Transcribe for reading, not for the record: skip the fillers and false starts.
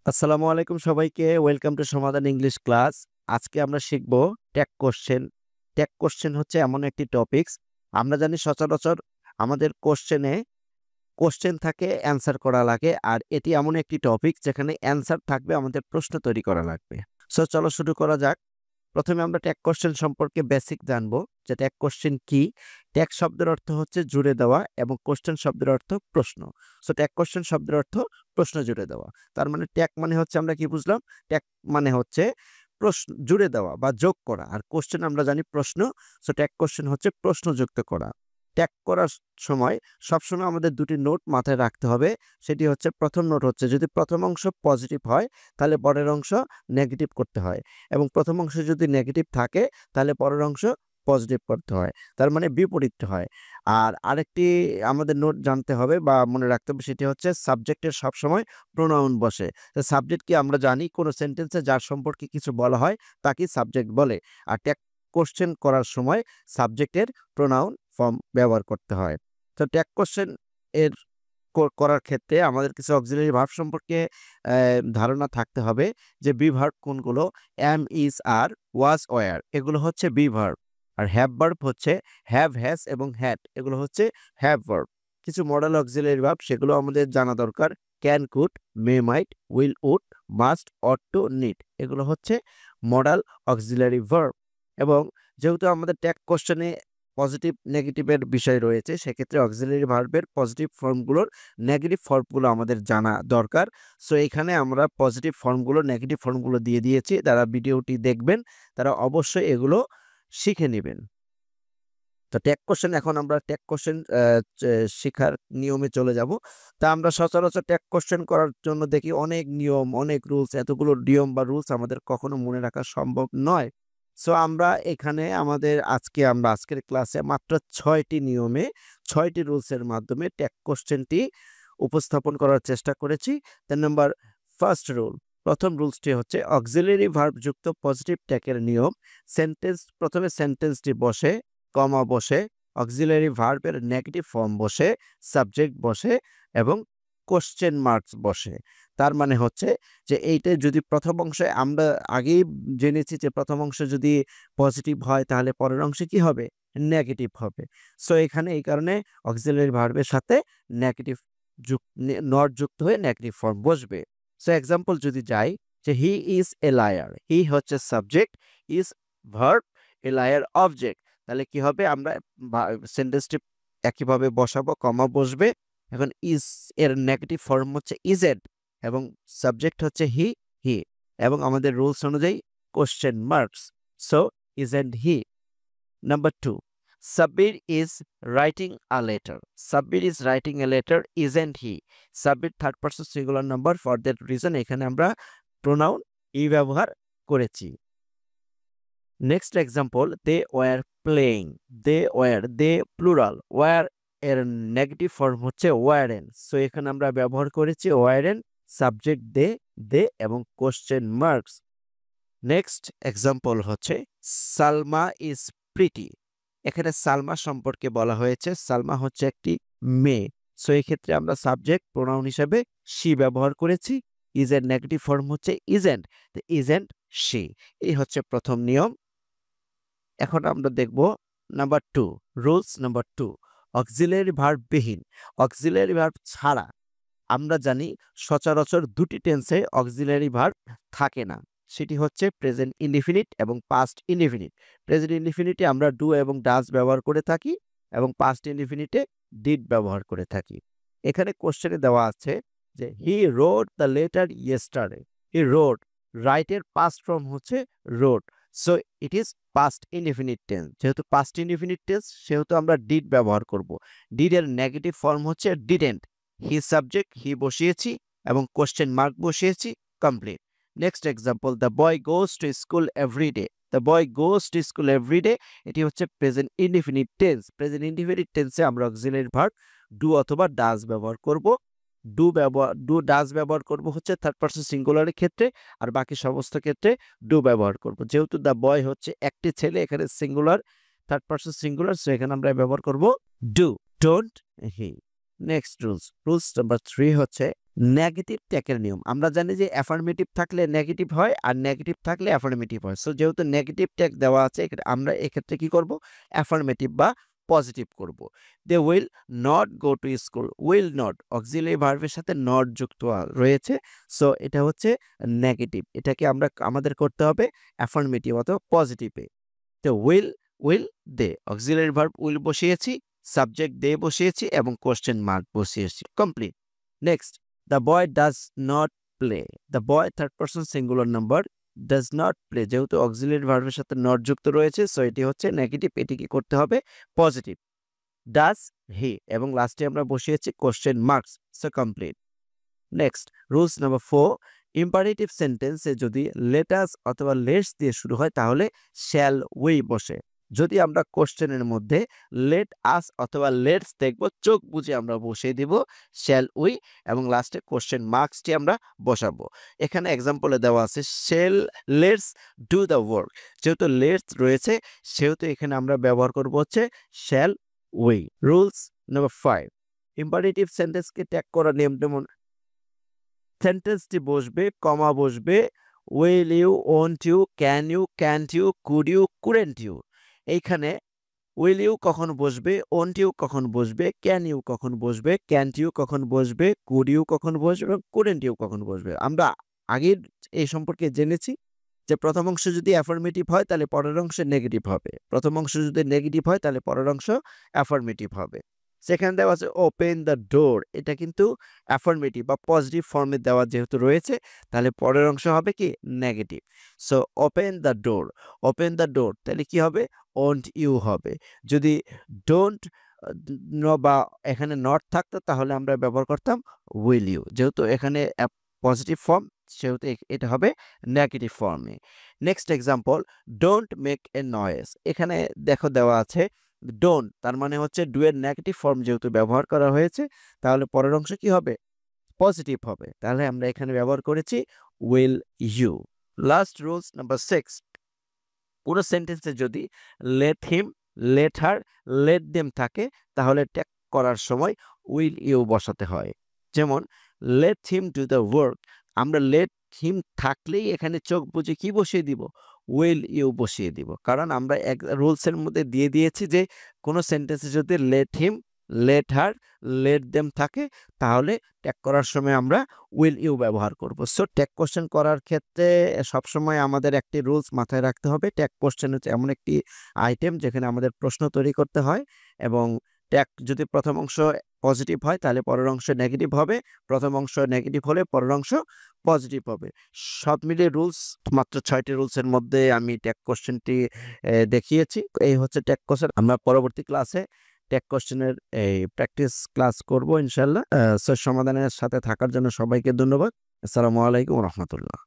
আসসালামু আলাইকুম সবাইকে। ওয়েলকাম টু সমাধান ইংলিশ ক্লাস। আজকে আমরা শিখব ট্যাগ কোয়েশ্চেন। ট্যাগ কোয়েশ্চেন হচ্ছে এমন একটি টপিকস, আমরা জানি সচরাচর আমাদের কোয়েশ্চেন থাকে, অ্যান্সার করা লাগে। আর এটি এমন একটি টপিক যেখানে অ্যান্সার থাকবে, আমাদের প্রশ্ন তৈরি করা লাগবে। সো চলো শুরু করা যাক। প্রথমে আমরা ট্যাগ কোয়েশ্চেন সম্পর্কে বেসিক জানবো যে ট্যাগ কোয়েশ্চেন কি। ট্যাগ শব্দের অর্থ হচ্ছে জুড়ে দেওয়া এবং কোয়েশ্চেন শব্দের অর্থ প্রশ্ন। সো ট্যাগ কোয়েশ্চেন শব্দের অর্থ প্রশ্ন জুড়ে দেওয়া। তার মানে ট্যাগ মানে হচ্ছে, আমরা কি বুঝলাম? ট্যাগ মানে হচ্ছে প্রশ্ন জুড়ে দেওয়া বা যোগ করা, আর কোয়েশ্চেন আমরা জানি প্রশ্ন। সো ট্যাগ কোয়েশ্চেন হচ্ছে প্রশ্ন যুক্ত করা। ট্যাগ করার সময় সবসময় আমাদের দুটি নোট মাথায় রাখতে হবে। সেটি হচ্ছে, প্রথম নোট হচ্ছে যদি প্রথম অংশ পজিটিভ হয় তাহলে পরের অংশ নেগেটিভ করতে হয়, এবং প্রথম অংশে যদি নেগেটিভ থাকে তাহলে পরের অংশ পজিটিভ করতে হয়, তার মানে বিপরীতটা হয়। আর আরেকটি আমাদের নোট জানতে হবে বা মনে রাখতে হবে, সেটি হচ্ছে সাবজেক্টের সবসময় প্রোনাউন বসে। সাবজেক্ট কি আমরা জানি, কোনো সেন্টেন্সে যার সম্পর্কে কিছু বলা হয় তাকে সাবজেক্ট বলে। আর ট্যাগ কোশ্চেন করার সময় সাবজেক্টের প্রোনাউন ফর্ম ব্যবহার করতে হয়। তো ট্যাগ কোশ্চেন এর করার ক্ষেত্রে আমাদের কিছু অক্সিলারি ভার্ব সম্পর্কে ধারণা থাকতে হবে, যে বি ভার্ব কোনগুলো। অ্যাম, ইজ, আর, ওয়াজ, ওয়্যার এগুলো হচ্ছে বি ভার্ব। আর হ্যাভ ভার্ব হচ্ছে হ্যাভ, হ্যাজ এবং হ্যাড, এগুলো হচ্ছে হ্যাভ ভার্ব। কিছু মডাল অক্সিলারি ভার্ব সেগুলো আমাদের জানা দরকার। Can, could, may, might, will, would, must, ought to, need এগুলো হচ্ছে মডাল অক্সিলারি ভার্ব। এবং যেহেতু আমাদের ট্যাগ কোশ্চেনে পজিটিভ নেগেটিভের বিষয় রয়েছে, সেক্ষেত্রে অক্সিলারি ভার্বের পজিটিভ ফর্মগুলোর নেগেটিভ ফর্মগুলো আমাদের জানা দরকার। সো এখানে আমরা পজিটিভ ফর্মগুলো নেগেটিভ ফর্মগুলো দিয়ে দিয়েছি। যারা ভিডিওটি দেখবেন তারা অবশ্যই এগুলো শিখে নেবেন। তো ট্যাগ কোশ্চেন, এখন আমরা ট্যাগ কোশ্চেন শিখার নিয়মে চলে যাব। তা আমরা সচরাচর ট্যাগ কোশ্চেন করার জন্য দেখি অনেক নিয়ম, অনেক রুলস। এতগুলো নিয়ম বা রুলস আমাদের কখনো মনে রাখা সম্ভব নয়। সো আমরা এখানে আজকের ক্লাসে মাত্র ৬টি নিয়মে, ৬টি রুলসের মাধ্যমে ট্যাগ কোশ্চেনটি উপস্থাপন করার চেষ্টা করেছি। নাম্বার ফার্স্ট রুল, প্রথম রুলসটি হচ্ছে অক্সিলারি ভার্ব যুক্ত পজিটিভ ট্যাগের নিয়ম। প্রথমে সেন্টেন্সটি বসে, কমা বসে, অক্সিলারি ভার্বের নেগেটিভ ফর্ম বসে, সাবজেক্ট বসে এবং কোশ্চেন মার্কস বসে। তার মানে হচ্ছে যে এইটা যদি প্রথম অংশে, আমরা আগেই জেনেছি যে প্রথম অংশ যদি পজিটিভ হয় তাহলে পরের অংশে কি হবে? নেগেটিভ হবে। সো এখানে এই কারণে অক্সিলারি ভার্বের সাথে নেগেটিভ নট যুক্ত হয়ে নেগেটিভ ফর্ম বসবে। সো এক্সাম্পল যদি যাই, যে হি ইজ এ লায়ার, হি হচ্ছে subject, is verb, a liar object. তাহলে কি হবে? আমরা সেন্টেন্সটি একইভাবে বসাবো, কমা বসবে। এখন ইজ এর নেগেটিভ ফর্ম হচ্ছে ইজেড এবং সাবজেক্ট হচ্ছে হি, এবং আমাদের রুলস অনুযায়ী question marks. So isn't he. Number 2, Sabir is writing a letter. Sabir is writing a letter, isn't he? Sabir third person singular number, for that reason এখানে আমরা pronoun ই ব্যবহার করেছি। Next example, they were playing. They plural, were এর negative form হচ্ছে weren't. So এখানে আমরা ব্যবহার করেছি ওয়ারেন, সাবজেক্ট দে এবং কোশ্চেন মার্কস। নেক্সট এক্সাম্পল হচ্ছে সালমা ইজ প্রিটি। এখানে সালমা সম্পর্কে বলা হয়েছে, সালমা হচ্ছে একটি মেয়ে। সো এই ক্ষেত্রে আমরা সাবজেক্ট প্রোনাউন হিসেবে শি ব্যবহার করেছি। ইজ এর নেগেটিভ ফর্ম হচ্ছে ইজেন্ট, ইজেন্ট শি। এই হচ্ছে প্রথম নিয়ম। এখন আমরা দেখব number 2, rules number 2, auxiliary verb বিহীন। অক্সিলারি ভার্ব ছাড়া আমরা জানি সচরাচর দুটি টেন্সে অক্সিলারি ভার্ব থাকে না। সেটি হচ্ছে প্রেজেন্ট ইনডিফিনিট এবং পাস্ট ইনডিফিনিট। প্রেজেন্ট ইনডিফিনিটে আমরা ডু এবং ডাজ ব্যবহার করে থাকি, এবং পাস্ট ইনডিফিনিটে ডিড ব্যবহার করে থাকি। এখানে কোশ্চেনে দেওয়া আছে যে he read the letter yesterday. He read, রাইটের পাস্ট ফর্ম হচ্ছে read. So it is past indefinite tense. যেহেতু পাস্ট ইনডিফিনিট টেন্স, সেহেতু আমরা ডিড ব্যবহার করব। ডিড এর নেগেটিভ ফর্ম হচ্ছে ডিডেন্ট। হি সাবজেক্ট, হি বসিয়েছি এবং কোশ্চেন মার্ক বসিয়েছি, complete. Next example, the boy goes to school every day. The boy goes to school every day, এটি হচ্ছে present indefinite tense. Present indefinite টেন্সে আমরা অক্সিলারি ভার্ব ডু অথবা does ব্যবহার করব। ডু ডাজ ব্যবহার করব হচ্ছে থার্ড পারসন সিঙ্গুলারের ক্ষেত্রে, আর বাকি সমস্ত ক্ষেত্রে ডু ব্যবহার করব। যেহেতু দ্য বয় হচ্ছে একটি ছেলে, এখানে singular, third person singular, so এখানে আমরা ব্যবহার করব do, don't, he. Next rules number 3 হচ্ছে নেগেটিভ ট্যাগের নিয়ম। আমরা জানি যে অ্যাফার্মেটিভ থাকলে নেগেটিভ হয় আর নেগেটিভ থাকলে অ্যাফার্মেটিভ হয়। সো যেহেতু নেগেটিভ ট্যাগ দেওয়া আছে আমরা এক্ষেত্রে কি করব? অ্যাফার্মেটিভ বা পজিটিভ করব। They will not go to school. Will not auxiliary ভার্বের সাথে নট যুক্ত রয়েছে। সো এটা হচ্ছে নেগেটিভ। এটাকে আমাদের করতে হবে অ্যাফার্মেটিভ অথবা পজিটিভে। তো will they auxiliary verb will বসিয়েছি, সাবজেক্ট দে বসিয়েছি এবং কোয়েশ্চেন মার্ক বসিয়েছি। Complete. Next, the boy does not play. The boy third person singular number, does not play যেহেতু অক্সিলিয়ারি ভার্বের সাথে নট যুক্ত রয়েছে, সো এটি হচ্ছে নেগেটিভ, এটি কি করতে হবে? পজিটিভ। ডাজ হি এবং লাস্টে আমরা বসিয়েছি question marks. So complete. Next, rules number 4, imperative সেন্টেন্সে যদি লেটাস অথবা লেটস দিয়ে শুরু হয় তাহলে শ্যাল উই বসে। যদি আমরা কোশ্চেনের মধ্যে লেট আস অথবা লেটস দেখব, চোখ বুঝে আমরা বসিয়ে দিব শ্যাল উই এবং লাস্টে কোশ্চেন মার্কসটি আমরা বসাবো। এখানে এক্সাম্পলে দেওয়া আছে shall let's do the work. যেহেতু লেটস রয়েছে সেহেতু এখানে আমরা ব্যবহার করব হচ্ছে shall we. Rules number 5, imperative সেন্টেন্সকে ট্যাগ করার নিয়ম যেমন সেন্টেন্সটি বসবে, কমা বসবে, will you, won't you, can you, can't you, could you, couldn't you. এইখানে উইল ইউ কখন বসবে, ওন্ট ইউ কখন বসবে, ক্যান ইউ কখন বসবে, ক্যান্ট ইউ কখন বসবে, কুড ইউ কখন বসবে, কুডেন্ট ইউ কখন বসবে। আমরা আগের এই সম্পর্কে জেনেছি যে প্রথম অংশ যদি অ্যাফার্মেটিভ হয় তাহলে পরের অংশ নেগেটিভ হবে, প্রথম অংশ যদি নেগেটিভ হয় তাহলে পরের অংশ অ্যাফার্মেটিভ হবে। সেখানে দেওয়া আছে ওপেন দ্য ডোর, এটা কিন্তু অ্যাফার্মেটিভ বা পজিটিভ ফর্মে দেওয়া যেহেতু রয়েছে তাহলে পরের অংশ হবে কি? Negative. So open the door, open the door তাহলে কি হবে? ওন্ট ইউ হবে। যদি ডোন্ট বা এখানে নট থাকতো তাহলে আমরা ব্যবহার করতাম উইল ইউ। যেহেতু এখানে পজিটিভ ফর্ম সেহেতু এটা হবে নেগেটিভ ফর্মে। Next example, don't make a noise. এখানে দেখো দেওয়া আছে ডোন্ট, তার মানে হচ্ছে ডু এর নেগেটিভ ফর্ম যেহেতু ব্যবহার করা হয়েছে তাহলে পরের অংশ কি হবে? পজিটিভ হবে। তাহলে আমরা এখানে ব্যবহার করেছি will you. Last rules number 6, পুরো সেন্টেন্সে যদি let him, let her, let them থাকে তাহলে ট্যাগ করার সময় উইল ইউ বসাতে হয়। যেমন let him do the work, আমরা লেট হিম থাকলেই এখানে চোখ বুজে কি বসিয়ে দিব? উইল ইউ বসিয়ে দিব। কারণ আমরা এক রুলসের মধ্যে দিয়ে দিয়েছি যে কোনো সেন্টেন্সে যদি let him, let her, let them থাকে তাহলে ট্যাগ করার সময় আমরা উইল ইউ ব্যবহার করব। সো ট্যাগ কোশ্চেন করার ক্ষেত্রে সবসময় আমাদের একটি রুলস মাথায় রাখতে হবে। ট্যাগ কোশ্চেন হচ্ছে এমন একটি আইটেম যেখানে আমাদের প্রশ্ন তৈরি করতে হয় এবং ট্যাগ যদি প্রথম অংশ পজিটিভ হয় তাহলে পরের অংশ নেগেটিভ হবে, প্রথম অংশ নেগেটিভ হলে পরের অংশ পজিটিভ হবে। সব মিলিয়ে রুলস মাত্র 6টি রুলসের মধ্যে আমি ট্যাগ কোশ্চেনটি দেখিয়েছি। এই হচ্ছে ট্যাগ কোশ্চেন। আমরা পরবর্তী ক্লাসে ট্যাগ কোশ্চেনের এই প্র্যাকটিস ক্লাস করব ইনশাল্লাহ। সমাধানের সাথে থাকার জন্য সবাইকে ধন্যবাদ। আসসালামু আলাইকুম রহমতুল্লাহ।